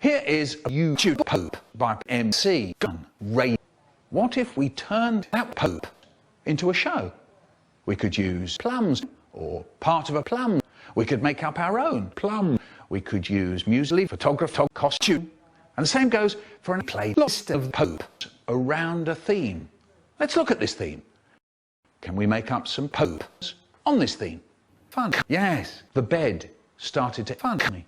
Here is a YouTube poop by MC Ray. What if we turned that poop into a show? We could use plums or part of a plum. We could make up our own plum. We could use music, photography, costume. And the same goes for a playlist of popes around a theme. Let's look at this theme. Can we make up some popes on this theme? Fun. Yes. The bed started to fun me.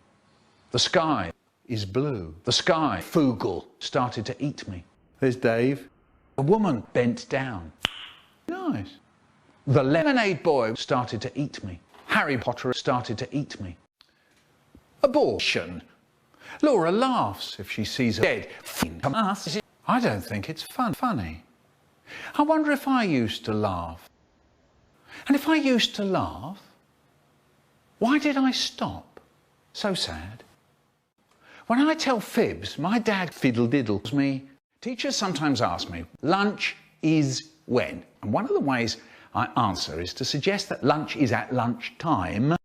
The sky is blue. The sky, Fugel, started to eat me. There's Dave. A woman bent down. Nice. The lemonade boy started to eat me. Harry Potter started to eat me. Abortion. Laura laughs if she sees a dead us. I don't think it's funny. I wonder if I used to laugh. And if I used to laugh, why did I stop? So sad. When I tell fibs, my dad fiddle-diddles me. Teachers sometimes ask me, lunch is when? And one of the ways I answer is to suggest that lunch is at lunchtime.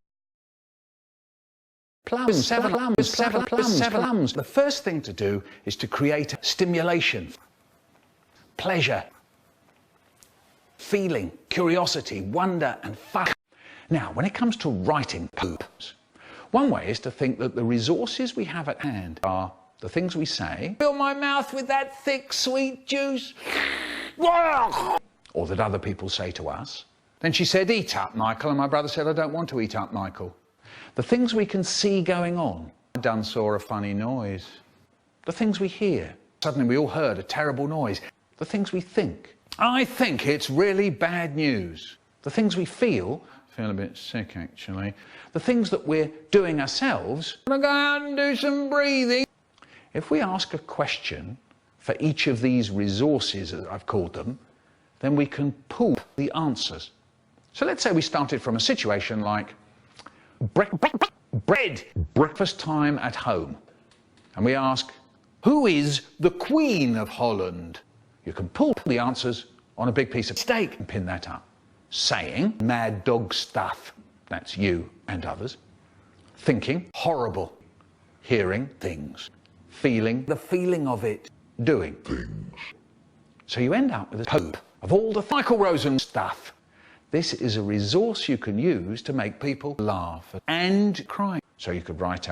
Plums, seven plums. The first thing to do is to create stimulation, pleasure, feeling, curiosity, wonder and fun. Now, when it comes to writing poops, one way is to think that the resources we have at hand are the things we say, fill my mouth with that thick, sweet juice, or that other people say to us. Then she said, eat up, Michael, and my brother said, I don't want to eat up, Michael. The things we can see going on. I done saw a funny noise. The things we hear. Suddenly we all heard a terrible noise. The things we think. I think it's really bad news. The things we feel a bit sick actually. The things that we're doing ourselves. I'm going to go out and do some breathing. If we ask a question for each of these resources, as I've called them, then we can pull the answers. So let's say we started from a situation like breakfast time at home. And we ask, who is the Queen of Holland? You can pull the answers on a big piece of steak and pin that up. Saying mad dog stuff, that's you and others. Thinking horrible. Hearing things. Feeling the feeling of it. Doing things. So you end up with a poop of all the Michael Rosen stuff. This is a resource you can use to make people laugh and cry. So you could write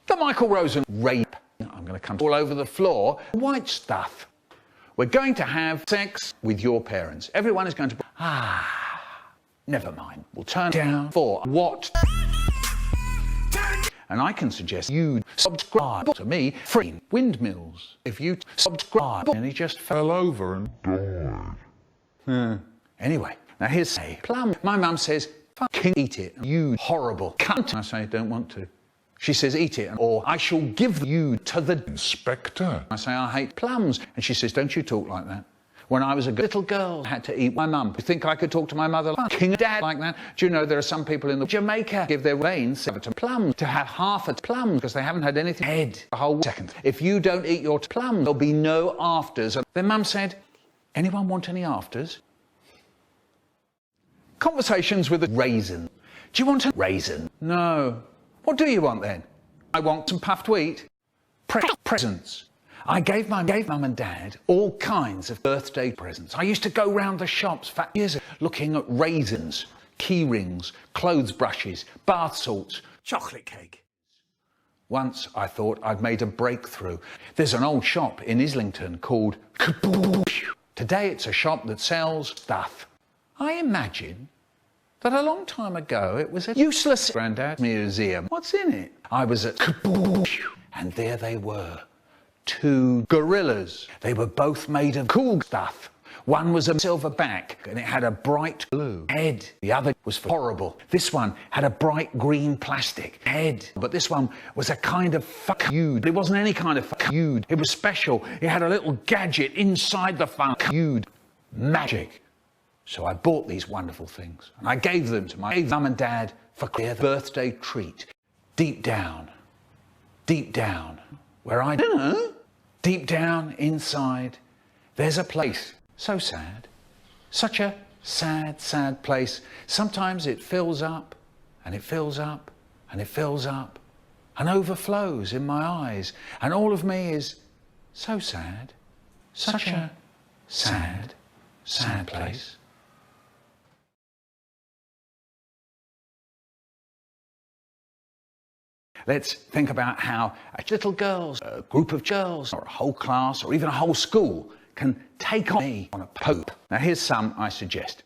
the Michael Rosen rape. I'm going to come all over the floor. White stuff. We're going to have sex with your parents. Everyone is going to... never mind. We'll turn down for what? And I can suggest you subscribe to me free windmills. If you subscribe and he just fell over and died. Anyway, now here's a plum. My mum says, fucking eat it, you horrible cunt. I say, don't want to. She says, eat it, or I shall give you to the inspector. I say, I hate plums. And she says, don't you talk like that. When I was a little girl, I had to eat my mum. You think I could talk to my mother like king dad like that? Do you know there are some people in Jamaica give their veins to plums, to have half a plum because they haven't had anything head a whole second. If you don't eat your plum, there'll be no afters. And their mum said, anyone want any afters? Conversations with a raisin. Do you want a raisin? No. What do you want then? I want some puffed wheat. Presents. I gave mum and dad all kinds of birthday presents. I used to go round the shops for years looking at raisins, key rings, clothes brushes, bath salts, chocolate cake. Once I thought I'd made a breakthrough. There's an old shop in Islington called Kaboosh. Today it's a shop that sells stuff. I imagine that a long time ago it was a useless Grandad's museum. What's in it? I was at Kaboosh, and there they were. Two gorillas. They were both made of cool stuff. One was a silver back and it had a bright blue head. The other was horrible. This one had a bright green plastic head. But this one was a kind of fuck you. It wasn't any kind of fuck you. It was special. It had a little gadget inside the fuck you. Magic. So I bought these wonderful things and I gave them to my mum and dad for their birthday treat. Deep down, where I don't know, deep down inside, there's a place so sad, such a sad, sad place. Sometimes it fills up and it fills up and it fills up and overflows in my eyes, and all of me is so sad, such a sad, sad place. Let's think about how a little girls, a group of girls, or a whole class, or even a whole school can take on me on a pope. Now here's some I suggest.